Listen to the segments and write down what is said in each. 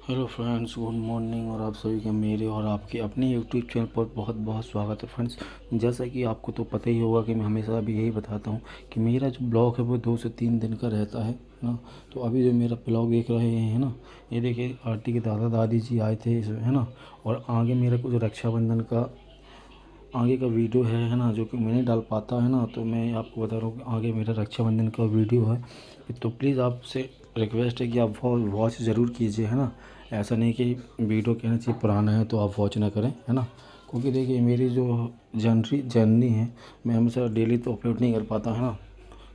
Hello friends, good morning. और आप सभी का मेरे और आपके अपने यूट्यूब चैनल पर बहुत बहुत स्वागत है फ्रेंड्स। जैसा कि आपको तो पता ही होगा कि मैं हमेशा भी यही बताता हूँ कि मेरा जो ब्लॉग है वो 2 से 3 दिन का रहता है ना। तो अभी जो मेरा ब्लॉग देख रहे हैं ना, ये देखिए आरती के दादा दादी जी आए थे इसमें, है ना। और आगे मेरा कुछ रक्षाबंधन का आगे का वीडियो है ना, जो कि मैं नहीं डाल पाता है ना। तो मैं आपको बता रहा हूँ कि आगे मेरा रक्षाबंधन का वीडियो है, तो प्लीज़ आपसे रिक्वेस्ट है कि आप वॉच ज़रूर कीजिए, है ना। ऐसा नहीं कि वीडियो कहना चाहिए पुराना है तो आप वॉच ना करें, है ना। क्योंकि देखिए मेरी जो जर्नी है, मैं हमेशा डेली तो अपलोड नहीं कर पाता, है ना।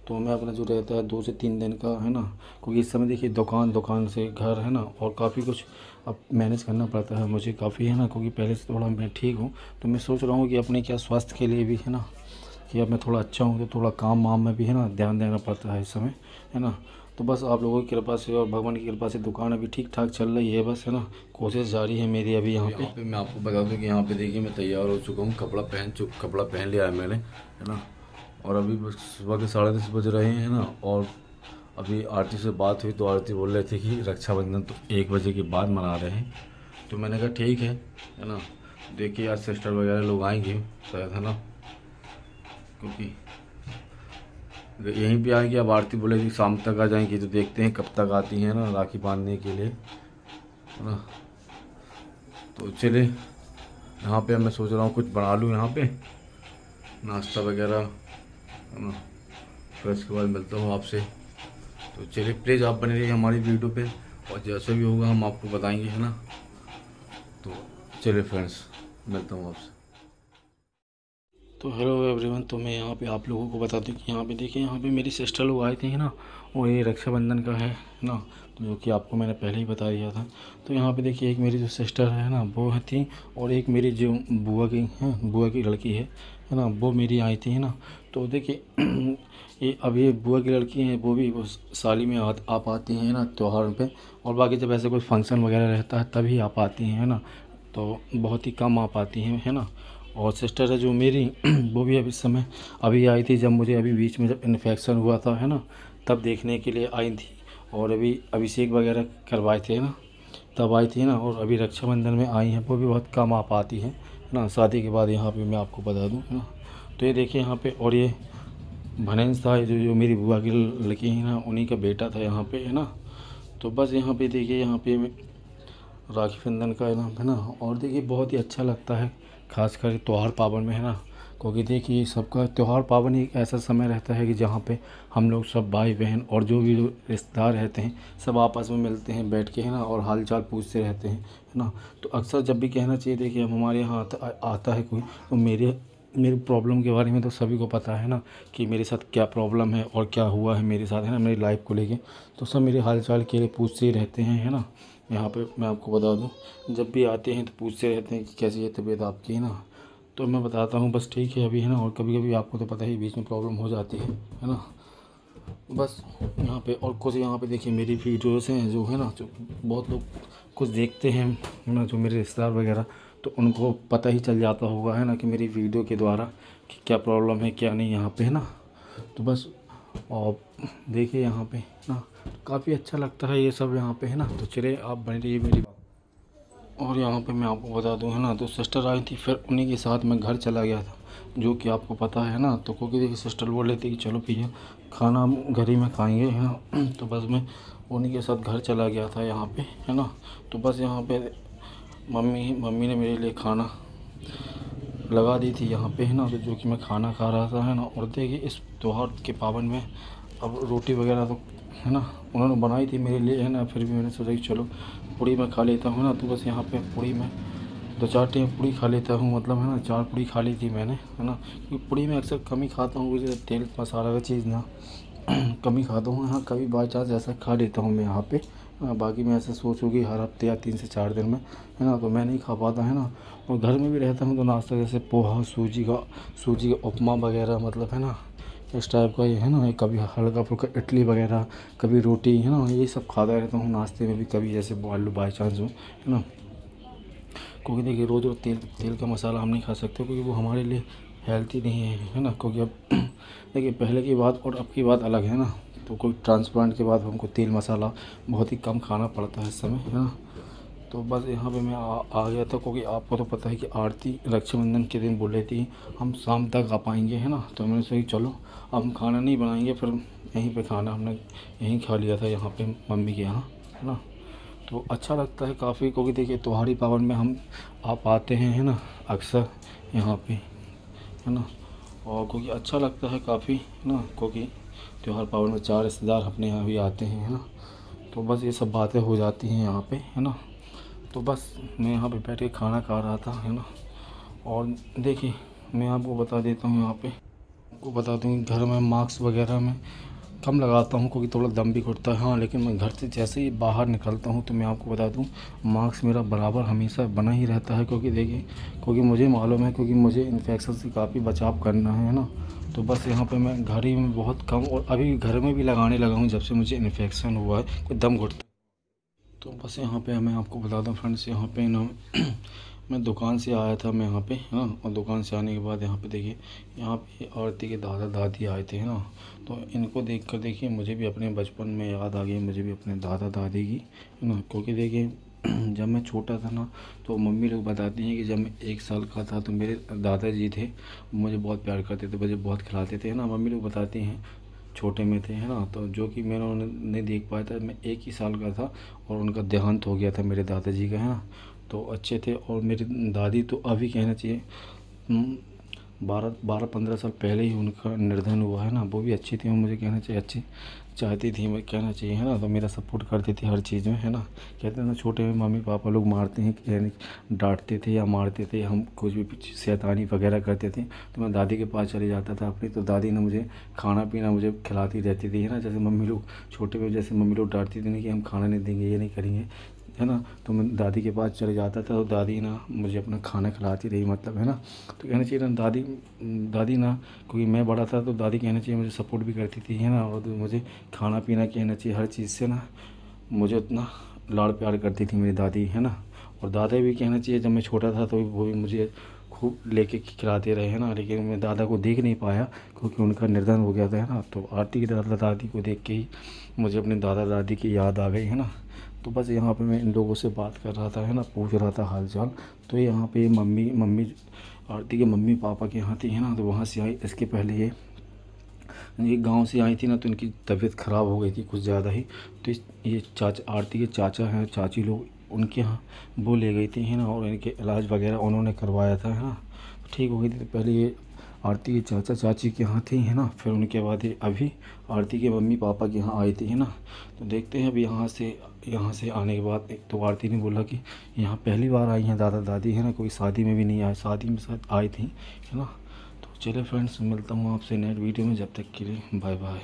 तो मैं अपना जो रहता है 2 से 3 दिन का, है ना। क्योंकि इस समय देखिए दुकान से घर, है ना, और काफ़ी कुछ अब मैनेज करना पड़ता है मुझे काफ़ी, है ना। क्योंकि पहले से थोड़ा मैं ठीक हूँ, तो मैं सोच रहा हूँ कि अपने क्या स्वास्थ्य के लिए भी, है ना, कि अब मैं थोड़ा अच्छा हूँ तो थोड़ा काम वाम में भी, है ना, ध्यान देना पड़ता है इस समय, है ना। तो बस आप लोगों की कृपा से और भगवान की कृपा से दुकान अभी ठीक ठाक चल रही है, बस, है ना। कोशिश जारी है मेरी अभी यहाँ पे मैं आपको बता दूं कि यहाँ पे देखिए मैं तैयार हो चुका हूँ, कपड़ा पहन लिया है मैंने, है ना। और अभी बस सुबह के 10:30 बज रहे हैं, है ना। और अभी आरती से बात हुई तो आरती बोल रहे थे कि रक्षाबंधन तो 1 बजे के बाद मना रहे हैं। तो मैंने कहा ठीक है ना। देखिए आज सिस्टर वगैरह लोग आएंगे शायद, है ना। क्योंकि यहीं पे आएंगे। अब आरती बोले कि शाम तक आ जाएंगी, तो देखते हैं कब तक आती हैं ना, राखी बांधने के लिए, है ना। तो चले यहाँ पे मैं सोच रहा हूँ कुछ बना लूँ यहाँ पे नाश्ता वगैरह, है ना। फिर उसके बाद मिलता हूँ आपसे। तो चलिए प्लीज़ आप बने रहिए हमारी वीडियो पे, और जैसे भी होगा हम आपको बताएंगे, है ना। तो चलिए फ्रेंड्स, मिलता हूँ आपसे। तो हेलो एवरीवन, तो मैं यहाँ पे आप लोगों को बता दूँ कि यहाँ पे देखिए, यहाँ पे मेरी सिस्टर लोग आए थे, है ना। और ये रक्षाबंधन का है ना, तो जो कि आपको मैंने पहले ही बता दिया था। तो यहाँ पे देखिए एक मेरी जो सिस्टर है ना वो है थी, और एक मेरी जो बुआ की लड़की है ना, वो मेरी आई थी, है ना। तो देखिए ये अब ये बुआ की लड़की है, वो भी उस साली में आ पाती हैं, ना, त्योहार पे। और बाकी जब ऐसे कोई फंक्शन वगैरह रहता है तभी आ पाती हैं, है ना। तो बहुत ही कम आ पाती हैं, है ना। और सिस्टर है जो मेरी वो भी अभी इस समय अभी आई थी, जब मुझे अभी बीच में जब इन्फेक्शन हुआ था, है ना, तब देखने के लिए आई थी। और अभी अभिषेक वगैरह करवाए थे ना, तब आई थी ना। और अभी रक्षाबंधन में आई हैं, वो भी बहुत कम आ पाती हैं, है ना, शादी के बाद यहाँ पे मैं आपको बता दूँ, है ना। तो ये देखिए यहाँ पे, और ये भनेंस था, जो मेरी बुआ की लड़की है ना, उन्हीं का बेटा था यहाँ पे, है ना। तो बस यहाँ पे देखिए, यहाँ पे राखी बंधन का इनाम, है ना। और देखिए बहुत ही अच्छा लगता है, खासकर त्यौहार पावन में, है ना। क्योंकि देखिए सबका त्यौहार पावन एक ऐसा समय रहता है कि जहाँ पे हम लोग सब भाई बहन और जो भी रिश्तेदार रहते हैं सब आपस में मिलते हैं बैठ के, है ना, और हाल चाल पूछते रहते हैं, है ना। तो अक्सर जब भी कहना चाहिए, देखिए अब हमारे यहाँ आता है कोई, तो मेरी प्रॉब्लम के बारे में तो सभी को पता है ना, कि मेरे साथ क्या प्रॉब्लम है और क्या हुआ है मेरे साथ, है ना, मेरी लाइफ को लेके। तो सब मेरे हाल चाल के लिए पूछते ही रहते हैं, है ना। यहाँ पे मैं आपको बता दूँ, जब भी आते हैं तो पूछते रहते हैं कि कैसी है तबीयत आपकी, है ना। तो मैं बताता हूँ बस ठीक है अभी, है ना। और कभी कभी आपको तो पता ही बीच में प्रॉब्लम हो जाती है ना। बस यहाँ पे और कुछ, यहाँ पे देखिए मेरी वीडियोस हैं जो, है ना, जो बहुत लोग कुछ देखते हैं, है ना, जो मेरे रिश्तेदार वगैरह, तो उनको पता ही चल जाता होगा, है ना, कि मेरी वीडियो के द्वारा कि क्या प्रॉब्लम है क्या नहीं यहाँ पे, है ना। तो बस, और देखिए यहाँ पे ना, काफ़ी अच्छा लगता है ये सब यहाँ पे, है ना। तो चलिए आप बने रहिए मेरी। और यहाँ पे मैं आपको बता दूँ, है ना, तो सिस्टर आई थी, फिर उन्हीं के साथ मैं घर चला गया था, जो कि आपको पता है ना। तो क्योंकि देखिए सिस्टर बोल रही थी कि चलो भैया खाना हम घर ही में खाएंगे, है ना। तो बस मैं उन्हीं के साथ घर चला गया था यहाँ पे, है ना। तो बस यहाँ पे मम्मी ने मेरे लिए खाना लगा दी थी यहाँ पे, है ना। तो जो कि मैं खाना खा रहा था, है ना। और देखिए इस त्यौहार के पावन में अब रोटी वगैरह तो, है ना, उन्होंने बनाई थी मेरे लिए, है ना। फिर भी मैंने सोचा कि चलो पूड़ी मैं खा लेता हूँ ना। तो बस यहाँ पे पूड़ी में 2-4 टाइम पूड़ी खा लेता हूँ, मतलब, है ना, 4 पूड़ी खा ली थी मैंने, है ना। क्योंकि पूड़ी में अक्सर कम ही खाता हूँ, क्योंकि तेल मसाला का चीज़ ना कम ही खाता हूँ। हाँ कभी बाई चांस ऐसा खा लेता हूँ मैं यहाँ पे, बाकी मैं ऐसे सोचूँ कि हर हफ्ते या 3 से 4 दिन में, है ना, तो मैं नहीं खा पाता, है ना। और घर में भी रहता हूँ तो नाश्ता जैसे पोहा, सूजी का उपमा वगैरह, मतलब, है ना, इस टाइप का ये, है ना। कभी हल्का फुल्का इडली वगैरह, कभी रोटी, है ना, ये सब खाता रहता हूँ नाश्ते में भी, कभी जैसे आलू बाई चांस हो, है ना। क्योंकि देखिए रोज़ रोज़ तेल का मसाला हम नहीं खा सकते, क्योंकि वो हमारे लिए हेल्थी नहीं है ना। क्योंकि अब देखिए पहले की बात और अब की बात अलग है ना। तो कोई ट्रांसप्लांट के बाद हमको तेल मसाला बहुत ही कम खाना पड़ता है इस समय, है ना। तो बस यहाँ पे मैं आ गया था, क्योंकि आपको तो पता है कि आरती रक्षाबंधन के दिन बोल रही थी हम शाम तक आ पाएंगे, है ना। तो मैंने सोची चलो अब हम खाना नहीं बनाएंगे, फिर यहीं पे खाना हमने यहीं खा लिया था, यहाँ पे मम्मी के यहाँ, है ना। तो अच्छा लगता है काफ़ी, क्योंकि देखिए त्योहारी पावन में हम आप आते हैं, है ना, अक्सर यहाँ पे, है ना। और क्योंकि अच्छा लगता है काफ़ी, है ना, क्योंकि त्योहार पावन में 4 रिश्तेदार अपने यहाँ भी आते हैं, है ना। तो बस ये सब बातें हो जाती हैं यहाँ पे, है ना। तो बस मैं यहाँ पे बैठ के खाना खा रहा था, है ना। और देखिए मैं आपको बता देता हूँ, यहाँ पे आपको बता दूँ कि घर में मास्क वगैरह में कम लगाता हूँ, क्योंकि थोड़ा दम भी घुटता है। हाँ, लेकिन मैं घर से जैसे ही बाहर निकलता हूँ तो मैं आपको बता दूँ मास्क मेरा बराबर हमेशा बना ही रहता है, क्योंकि देखिए क्योंकि मुझे मालूम है, क्योंकि मुझे इन्फेक्शन से काफ़ी बचाव करना है ना। तो बस यहाँ पे मैं घर ही में बहुत कम, और अभी घर में भी लगाने लगा हूँ जब से मुझे इन्फेक्शन हुआ है, कोई दम घुटता। तो बस यहाँ पे मैं आपको बता दूँ फ्रेंड्स, यहाँ पे ना मैं दुकान से आया था मैं यहाँ पे, है ना। और दुकान से आने के बाद यहाँ पे देखिए, यहाँ पे आरती के दादा दादी आए थे, है ना। तो इनको देख कर देखिए मुझे भी अपने बचपन में याद आ गई, मुझे भी अपने दादा दादी की, है ना। क्योंकि देखिए जब मैं छोटा था ना, तो मम्मी लोग बताती हैं कि जब मैं 1 साल का था तो मेरे दादाजी थे, मुझे बहुत प्यार करते थे, मुझे बहुत खिलाते थे, है ना। मम्मी लोग बताती हैं छोटे में थे, है ना। तो जो कि मैंने नहीं देख पाया था, मैं 1 ही साल का था और उनका देहांत हो गया था मेरे दादाजी का, है ना। तो अच्छे थे। और मेरी दादी तो अभी कहना चाहिए 12-15 साल पहले ही उनका निर्धन हुआ, है ना। वो भी अच्छी थी, और मुझे कहना चाहिए अच्छी चाहती थी, मैं कहना चाहिए, है ना। तो मेरा सपोर्ट करती थी हर चीज़ में, है ना। कहते हैं ना छोटे में मम्मी पापा लोग मारते हैं, यानी डांटते थे या मारते थे, हम कुछ भी शैतानी वगैरह करते थे तो मैं दादी के पास चले जाता था अपनी, तो दादी ने मुझे खाना पीना मुझे खिलाती रहती थी, है ना। जैसे मम्मी लोग छोटे में जैसे मम्मी लोग डांटती थी ना कि हम खाना नहीं देंगे, ये नहीं करेंगे, है ना। तो मैं दादी के पास चले जाता था, तो दादी ना मुझे अपना खाना खिलाती रही, मतलब, है ना। तो कहना चाहिए ना दादी ना, क्योंकि मैं बड़ा था तो दादी कहना चाहिए मुझे सपोर्ट भी करती थी, है ना। और मुझे खाना पीना कहना चाहिए हर चीज़ से ना मुझे उतना लाड़ प्यार करती थी मेरी दादी, है ना। और दादा भी कहना चाहिए जब मैं छोटा था तो वो भी मुझे खूब लेके खिलाते रहे, है ना। लेकिन मैं दादा को देख नहीं पाया क्योंकि उनका निर्धन हो गया था, है ना। तो आरती की दादा दादी को देख के ही मुझे अपने दादा दादी की याद आ गई, है ना। तो बस यहाँ पे मैं इन लोगों से बात कर रहा था, है ना, पूछ रहा था हाल चाल। तो यहाँ पे मम्मी आरती के मम्मी पापा के यहाँ थी, है ना। तो वहाँ से आई, इसके पहले ये गांव से आई थी ना, तो इनकी तबीयत ख़राब हो गई थी कुछ ज़्यादा ही। तो ये चाचा आरती के चाचा हैं चाची लोग, उनके यहाँ वो ले गई थी, है ना। और इनके इलाज वगैरह उन्होंने करवाया था, है ना। तो ठीक हो गई थी। तो पहले ये आरती के चाचा चाची के यहाँ थी, है ना। फिर उनके बाद ये अभी आरती के मम्मी पापा के यहाँ आई थी, है ना। तो देखते हैं अब यहाँ से आने के बाद, एक तो आरती ने बोला कि यहाँ पहली बार आई हैं दादा दादी, है ना, कोई शादी में भी नहीं आए, शादी में शायद आई थी, है ना। तो चलिए फ्रेंड्स, मिलता हूँ आपसे नेक्स्ट वीडियो में, जब तक के लिए बाय बाय।